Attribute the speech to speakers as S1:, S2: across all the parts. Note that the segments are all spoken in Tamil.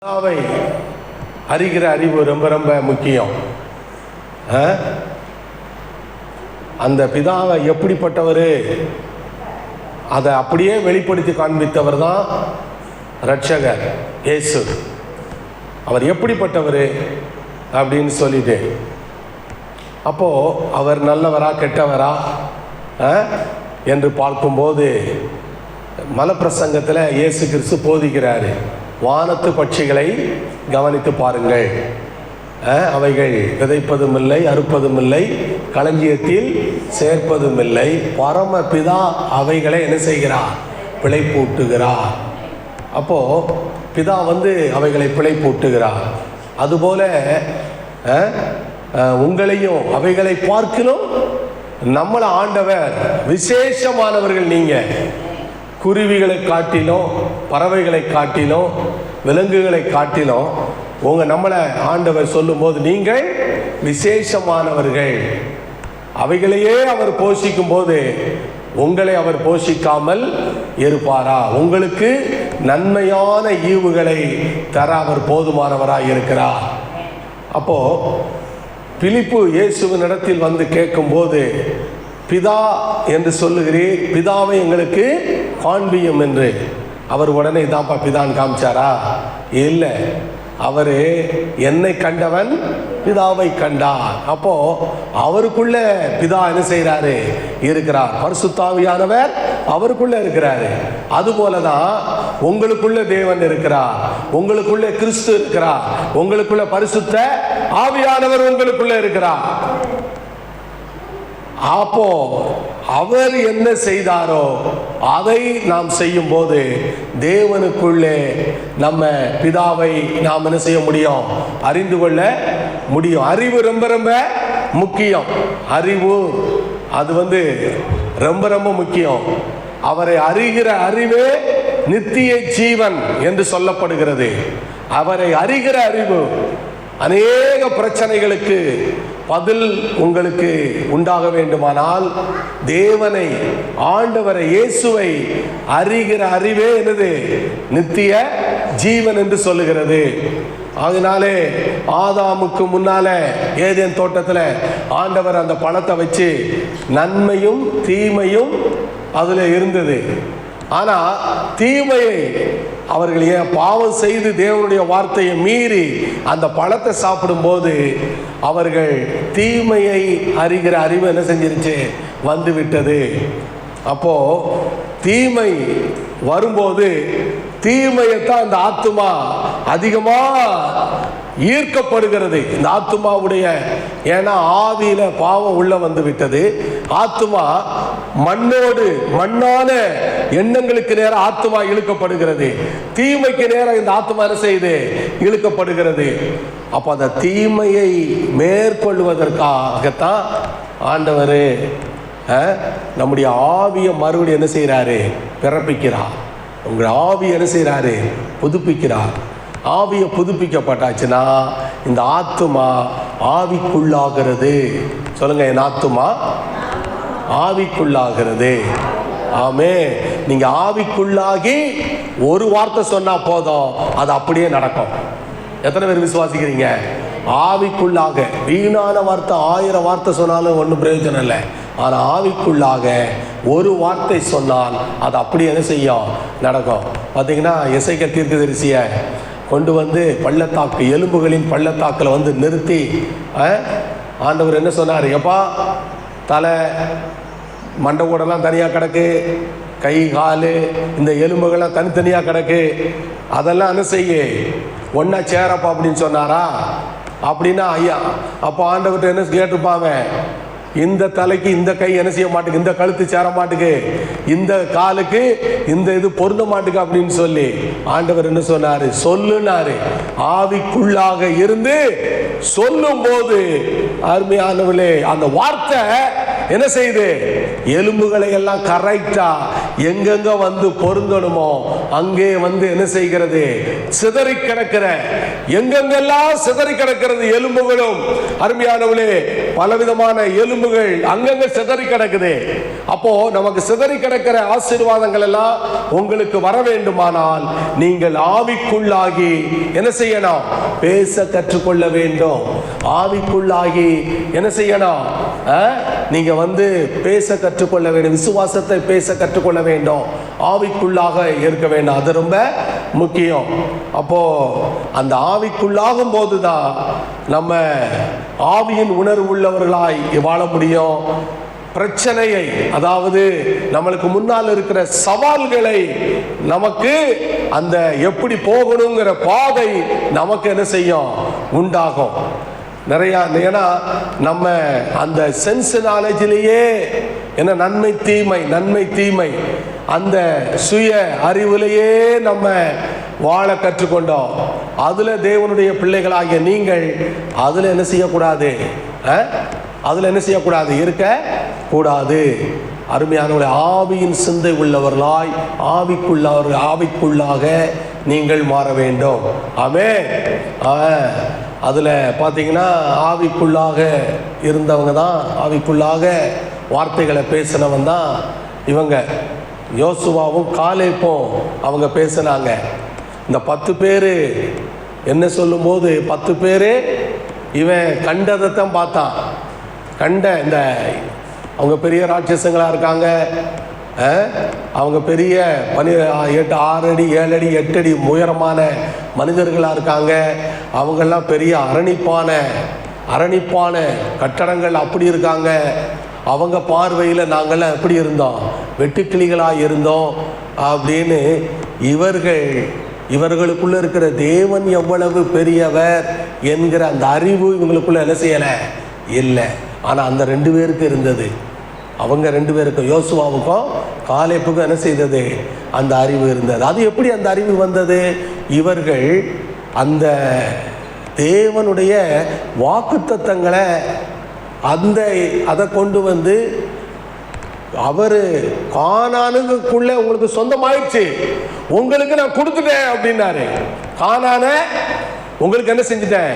S1: பிதாவை அறிகிற அறிவு ரொம்ப ரொம்ப முக்கியம். அந்த பிதாவை எப்படிப்பட்டவர் அதை அப்படியே வெளிப்படுத்தி காண்பித்தவர் தான் ரட்சகர் இயேசு. அவர் எப்படிப்பட்டவர் அப்படின்னு சொல்லிட்டு, அப்போ அவர் நல்லவரா கெட்டவரா என்று பார்க்கும்போது மலப்பிரசங்கத்தில் இயேசு கிறிஸ்து போதிக்கிறாரு. வானத்து பட்சிகளை கவனித்து பாருங்கள், அவைகள் விதைப்பதும் இல்லை, அறுப்பதும் இல்லை, களஞ்சியத்தில் சேர்ப்பதும் இல்லை, பரமபிதா அவைகளை என்ன செய்கிறார்? பிழைப்பூட்டுகிறார். அப்போ பிதா அவைகளை பிழைப்பூட்டுகிறார். அதுபோல உங்களையும் அவைகளை பார்க்கணும். நம்மளை ஆண்டவர் விசேஷமானவர்கள். நீங்க குருவிகளை காட்டிலும், பறவைகளை காட்டிலும், விலங்குகளை காட்டிலும் நம்மளை ஆண்டவர் சொல்லும்போது நீங்கள் விசேஷமானவர்கள். அவைகளையே அவர் போஷிக்கும் போது உங்களை அவர் போஷிக்காமல் இருப்பாரா? உங்களுக்கு நன்மையான ஈவுகளை தர அவர் போதுமானவராக இருக்கிறார். அப்போ பிலிப்பு இயேசுவின் இடத்தில் கேட்கும்போது, பிதா என்று சொல்லுகிறீர், பிதாவை எங்களுக்கு காண்பியும் என்று. அவர் உடனே தான்ப்பா பிதான்னு காமிச்சாரா? இல்லை, அவரு என்னை கண்டவன் பிதாவை கண்டார். அப்போ அவருக்குள்ள பிதா என்ன செய்யறாரு? இருக்கிறார். பரிசுத்த ஆவியானவர் அவருக்குள்ள இருக்கிறாரு. அதுபோலதான் உங்களுக்குள்ள தேவன் இருக்கிறார், உங்களுக்குள்ள கிறிஸ்து இருக்கிறார், உங்களுக்குள்ள பரிசுத்த ஆவியானவர் உங்களுக்குள்ள இருக்கிறார். அப்போ அவர் என்ன செய்தாரோ அதை நாம் செய்யும் போது தேவனுக்குள்ளே நம்ம பிதாவை நாம் என்ன செய்ய முடியும்? அறிந்து கொள்ள முடியும். அறிவு ரொம்ப ரொம்ப முக்கியம். அறிவு அது ரொம்ப ரொம்ப முக்கியம். அவரை அறிகிற அறிவே நித்திய ஜீவன் என்று சொல்லப்படுகிறது. அவரை அறிகிற அறிவு அநேக பிரச்சனைகளுக்கு பதில் உங்களுக்கு உண்டாக வேண்டுமானால் தேவனை, ஆண்டவரை, இயேசுவை அறிகிற அறிவே என்னது? நித்திய ஜீவன் என்று சொல்லுகிறது. அதனாலே ஆதாமுக்கு முன்னால ஏதேன் தோட்டத்தில் ஆண்டவர் அந்த பழத்தை வச்சு நன்மையும் தீமையும் அதுல இருந்தது. ஆனா தீமையை அவர்கள் ஏன் பாவம் செய்து தேவனுடைய வார்த்தையை மீறி அந்த பழத்தை சாப்பிடும் போது அவர்கள் தீமையை அறிகிற அறிவு என்ன செஞ்சிருச்சு? வந்து விட்டது. அப்போ தீமை வரும்போது தீமையத்தான் இந்த ஆத்துமா அதிகமா ஈர்க்கப்படுகிறது. இந்த ஆத்துமாவுடைய, ஏன்னா ஆவியில பாவம் உள்ள வந்து விட்டது. ஆத்துமா மண்ணோடு மண்ணான எண்ணங்களுக்கு நேரம் ஆத்துமா இழுக்கப்படுகிறது. தீமைக்கு நேரம் இந்த ஆத்துமா என்ன செய்து இழுக்கப்படுகிறது. அப்ப அந்த தீமையை மேற்கொள்வதற்காகத்தான் ஆண்டவர் நம்முடைய ஆவியை மறுபடியும் என்ன செய்யறாரு? பிறப்பிக்கிறார். உங்கள் ஆவியை என்ன செய்யறாரு? புதுப்பிக்கிறார். ஆவியை புதுப்பிக்கப்பட்டாச்சுன்னா இந்த ஆத்துமா ஆவிக்குள்ளாகிறது. சொல்லுங்க, என் ஆத்துமா ஆவிக்குள்ளாகிறது. ஆமே. நீங்க ஆவிக்குள்ளாகி ஒரு வார்த்தை சொன்னா போதும், அது அப்படியே நடக்கும். எத்தனை பேர் விசுவாசிக்கிறீங்க? ஆவிக்குள்ளாக. வீணான வார்த்தை 1000 வார்த்தை சொன்னாலும் ஒன்றும் பிரயோஜனம் இல்லை. ஆனால் ஆவிக்குள்ளாக ஒரு வார்த்தை சொன்னால் அது அப்படி என்ன செய்யும்? நடக்கும். பார்த்தீங்கன்னா எசேக்கியேல் தீர்க்கதரிசியை கொண்டு பள்ளத்தாக்கு, எலும்புகளின் பள்ளத்தாக்கில் நிறுத்தி ஆண்டவர் என்ன சொன்னார்? எப்பா, தலை மண்டை கூடெல்லாம் தனியாக கிடக்கு, கை கால் இந்த எலும்புகள்லாம் தனித்தனியாக கிடக்கு, அதெல்லாம் என்ன செய்ய ஒன்றா சேரப்பா அப்படின்னு சொன்னாரா? அப்படின்னா ஐயா, அப்போ ஆண்டவர்கிட்ட என்ன கேட்டிருப்பாங்க? இந்த தலைக்கு இந்த கை என்ன செய்ய மாட்டுக்கு, இந்த கழுத்து சேர மாட்டுக்கு, இந்த காலுக்கு இந்த இது பொருந்த மாட்டுக்கு அப்படின்னு சொல்லி ஆண்டவர் என்ன சொன்னாரு? சொல்லுனாரு. ஆவிக்குள்ளாக இருந்து சொல்லும் போது, அருமையானவர்களே, அந்த வார்த்தை என்ன செய்யுது? எலும்புகளை எல்லாம் கரெக்டா எங்கெங்க வந்து பொருந்தணுமோ அங்கே வந்து என்ன செய்கிறது? சிதறி கிடக்கிற, எங்கெங்கெல்லாம் சிதறி கிடக்கிறது எலும்புகளும், அருமையானவளே, பலவிதமான எலும்புகள் அங்கங்க சிதறி கிடக்குது. அப்போ நமக்கு சிதறி கிடக்கிற ஆசீர்வாதங்கள் எல்லாம் உங்களுக்கு வர வேண்டுமானால் நீங்கள் ஆவிக்குள்ளாகி என்ன செய்யணும்? பேச கற்றுக்கொள்ள வேண்டும். ஆவிக்குள்ளாகி என்ன செய்யணும்? நீங்க வந்து பேச கற்றுக்கொள்ள வேண்டும். விசுவாசத்தை பேச கற்றுக்கொள்ள வேண்டும். ஆவிக்குள்ளாக இருக்க வேண்டும். அது ரொம்ப முக்கியம். அப்போ அந்த ஆவிக்குள்ளாகும் போதுதான் நம்ம ஆவியின் உணர்வு உள்ளவர்களாய் வாழ முடியும். பிரச்சனையை, அதாவது நம்மளுக்கு முன்னால் இருக்கிற சவால்களை, நமக்கு அந்த எப்படி போகணுங்கிற பாதை நமக்கு என்ன செய்யும்? உண்டாகும். நிறைய, ஏன்னா நம்ம அந்த சென்ஸ் நாலேஜிலேயே என்ன நன்மை தீமை, நன்மை தீமை, அந்த சுய அறிவிலேயே நம்ம வாழ கற்றுக்கொண்டோம். அதுல தேவனுடைய பிள்ளைகளாகிய நீங்கள் அதுல என்ன செய்யக்கூடாது? அதுல என்ன செய்யக்கூடாது? இருக்க கூடாது. அருமையானவர்களே, ஆவியின் சிந்தை உள்ளவர்களாய் ஆவிக்குள்ளாக நீங்கள் மாற வேண்டும். ஆமென். அதுல பாத்தீங்கன்னா ஆவிக்குள்ளாக இருந்தவங்க தான், ஆவிக்குள்ளாக வார்த்தைகளை பேசினவன் தான் இவங்க. யோசுவாவும் காலேப்பும் அவங்க பேசினாங்க. இந்த 10 பேரு என்ன சொல்லும் போது 10 பேரு இவன் கண்டதைத்தான் பார்த்தான். கண்ட இந்த அவங்க பெரிய ராட்சசங்களாக இருக்காங்க. அவங்க பெரிய 6 அடி 7 அடி 8 அடி உயரமான மனிதர்களாக இருக்காங்க. அவங்கெல்லாம் பெரிய அரணிப்பான கட்டடங்கள் அப்படி இருக்காங்க. அவங்க பார்வையில் நாங்கள்லாம் எப்படி இருந்தோம்? வெட்டுக்கிளிகளாக இருந்தோம் அப்படின்னு இவர்களுக்குள்ள இருக்கிற தேவன் எவ்வளவு பெரியவர் என்கிற அந்த அறிவு இவங்களுக்குள்ள என்ன செய்யலை? இல்லை. ஆனால் அந்த 2 பேருக்கு இருந்தது. அவங்க 2 பேருக்கும், யோசுவாவுக்கும் காலேப்புக்கும் என்ன செய்தது? அந்த அறிவு இருந்தது. அது எப்படி அந்த அறிவு வந்தது? இவர்கள் அந்த தேவனுடைய வாக்குத்தத்தங்களை அதை கொண்டு வந்து அவர் கானானுக்குள்ள உங்களுக்கு சொந்தமாயிடுச்சு, உங்களுக்கு நான் கொடுத்துட்டேன் அப்படின்னாரு. கானான உங்களுக்கு என்ன செஞ்சுட்டேன்?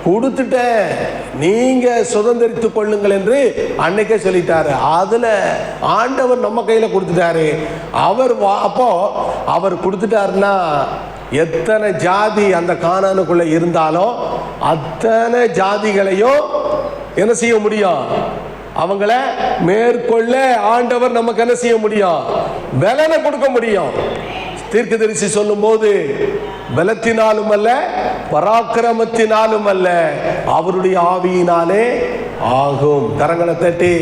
S1: கொடுத்துட்டேன், நீங்க சுதந்திரித்துக் கொள்ளுங்கள் என்று அன்னைக்கே சொல்லிட்டாரு. அதுல ஆண்டவர் நம்ம கையில கொடுத்துட்டாரு. அப்போ அவர் கொடுத்துட்டாருன்னா எத்தனை ஜாதி அந்த கானானுக்குள்ள இருந்தாலும் அத்தனை ஜாதிகளையும் என்ன செய்ய முடியும்? அவங்கள மேற்கொள்ள ஆண்டவர் நமக்கு என்ன செய்ய முடியும்? பலனை கொடுக்க முடியும். தீர்க்கதரிசி சொல்லும் போது பலத்தினாலும் அல்ல, பராக்கிரமத்தினாலும் அல்ல, அவருடைய ஆவியினாலே ஆகும். கரங்களை தட்டி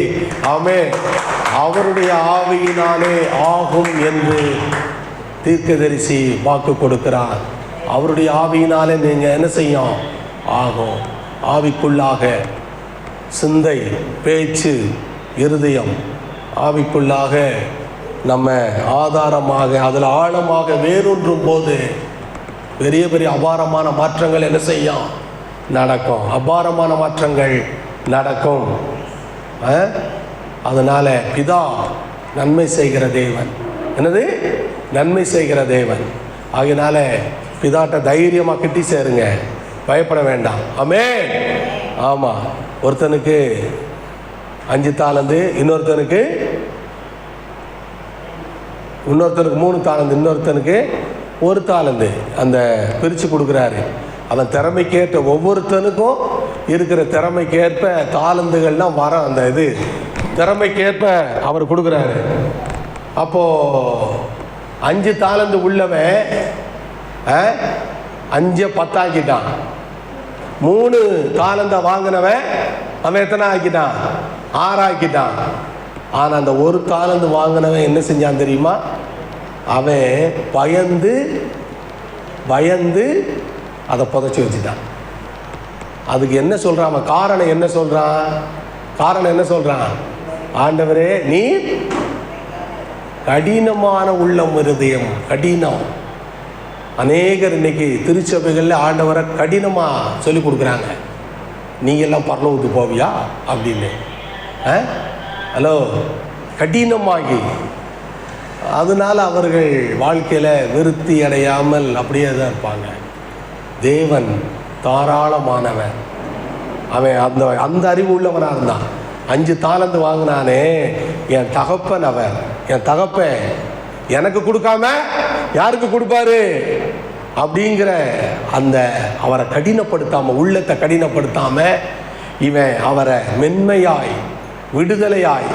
S1: ஆமென். அவருடைய ஆவியினாலே ஆகும் என்று தீர்க்கதரிசி வாக்கு கொடுக்கிறார். அவருடைய ஆவியினாலே நீங்க என்ன செய்யும்? ஆகும். ஆவிக்குள்ளாக சிந்தை, பேச்சு, இருதயம் ஆவிக்குள்ளாக நம்ம ஆதாரமாக அதில் ஆழமாக வேரூன்றும் போது பெரிய பெரிய அபாரமான மாற்றங்கள் என்ன செய்யும்? நடக்கும். அபாரமான மாற்றங்கள் நடக்கும். அதனால பிதா நன்மை செய்கிற தேவன். என்னது? நன்மை செய்கிற தேவன். ஆகையினால பிதாட்ட தைரியமாக கிட்டி சேருங்க, பயப்பட வேண்டாம். ஆமென். ஆமாம். ஒருத்தனுக்கு 5 தாலந்து, இன்னொருத்தனுக்கு 3 தாலந்து, இன்னொருத்தனுக்கு 1 தாலந்து அந்த பிரித்து கொடுக்குறாரு. அவன் திறமைக்கேற்ற ஒவ்வொருத்தனுக்கும் இருக்கிற திறமைக்கேற்ப தாளந்துகள்லாம் வர அந்த இது திறமைக்கேற்ப அவர் கொடுக்குறாரு. அப்போது 5 தாளந்து உள்ளவன் 5 10 ஆக்கிட்டான். 3 தாளந்த வாங்கினவன் அவன் எத்தனை ஆக்கிட்டான்? 6 ஆக்கிட்டான். ஆனால் அந்த 1 தாளந்து வாங்கினவன் என்ன செஞ்சான் தெரியுமா? அவன் பயந்து அதை புதைச்சி வச்சுட்டான். அதுக்கு என்ன சொல்கிறான் அவன்? காரணம் என்ன சொல்கிறான்? ஆண்டவரே, நீ கடினமான உள்ளம், இருதயம் கடினம். அநேகர் இன்னைக்கு திருச்சபைகளில் ஆண்டவரை கடினமாக சொல்லி கொடுக்குறாங்க. நீ எல்லாம் பரலோகத்துக்கு போவியா அப்படின்னு. ஹலோ, கடினமாகி, அதனால அவர்கள் வாழ்க்கையில் விருத்தி அடையாமல் அப்படியே தான் இருப்பாங்க. தேவன் தாராளமானவன். அவன் அந்த அறிவு உள்ளவனாக இருந்தான். 5 தாலந்து வாங்கினானே, என் தகப்பன் அவர், என் தகப்பன் எனக்கு கொடுக்காம யாருக்கு கொடுப்பாரு அப்படிங்கிற அந்த அவரை கடினப்படுத்தாமல், உள்ளத்தை கடினப்படுத்தாமல், இவன் அவரை மென்மையாய் விடுதலையாய்,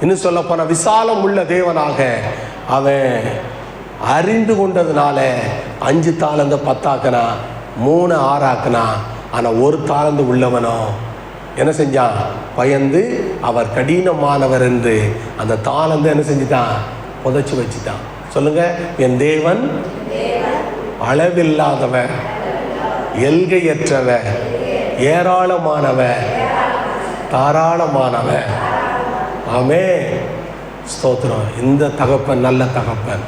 S1: இன்னும் சொல்லப்போன விசாலம் உள்ள தேவனாக அவன் அறிந்து கொண்டதுனால 5 தாலந்து 10 ஆக்கினா, 3 6 ஆக்கினா. ஆனால் 1 தாலந்து உள்ளவனோ என்ன செஞ்சான்? பயந்து அவர் கடினமானவர் என்று அந்த தாளந்து என்ன செஞ்சுட்டான்? புதைச்சி வச்சுட்டான். சொல்லுங்க, என் தேவன் அளவில்லாதவர், எல்கையற்றவர், ஏராளமானவர், தாராளமானவர். ஆமே, ஸ்தோத்திரம். இந்த தகப்பன் நல்ல தகப்பன்.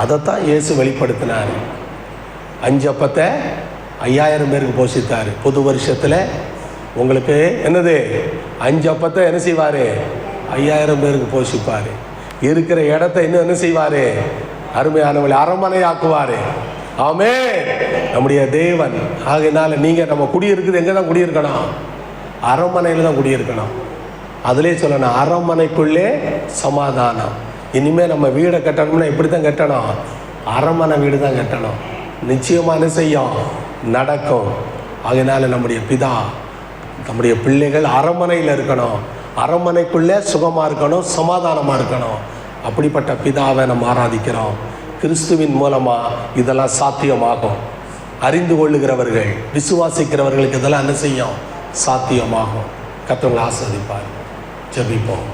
S1: அதைத்தான் இயேசு வெளிப்படுத்தினார். 5 அப்பத்தை 5000 பேருக்கு போஷித்தார். புது வருஷத்தில் உங்களுக்கு என்னது? 5 அப்பத்தை என்ன செய்வார்? 5000 பேருக்கு போஷிப்பார். இருக்கிற இடத்த இன்னும் என்ன செய்வார்? அருமையானவளை அரண்மனை ஆக்குவார். ஆமே, நம்முடைய தேவன். ஆகையினால நீங்கள் நம்ம குடியிருக்குது எங்கே தான் குடியிருக்கணும்? அரண்மனையில் தான் குடியிருக்கணும். அதிலே சொல்லணும், அரண்மனைக்குள்ளே சமாதானம். இனிமேல் நம்ம வீடை கட்டணும்னா எப்படி தான் கட்டணும்? அரண்மனை வீடு தான் கட்டணும். நிச்சயமாக என்ன செய்யும்? நடக்கும். அதனால் நம்முடைய பிதா, நம்முடைய பிள்ளைகள் அரண்மனையில் இருக்கணும். அரண்மனைக்குள்ளே சுகமாக இருக்கணும், சமாதானமாக இருக்கணும். அப்படிப்பட்ட பிதாவை நம்ம ஆராதிக்கிறோம். கிறிஸ்துவின் மூலமாக இதெல்லாம் சாத்தியமாகும். அறிந்து கொள்ளுகிறவர்கள், விசுவாசிக்கிறவர்களுக்கு இதெல்லாம் என்ன செய்யும்? சாத்தியமாகும். கர்த்தர் ஆசீர்வதிப்பார். ஜெபிப்போம்.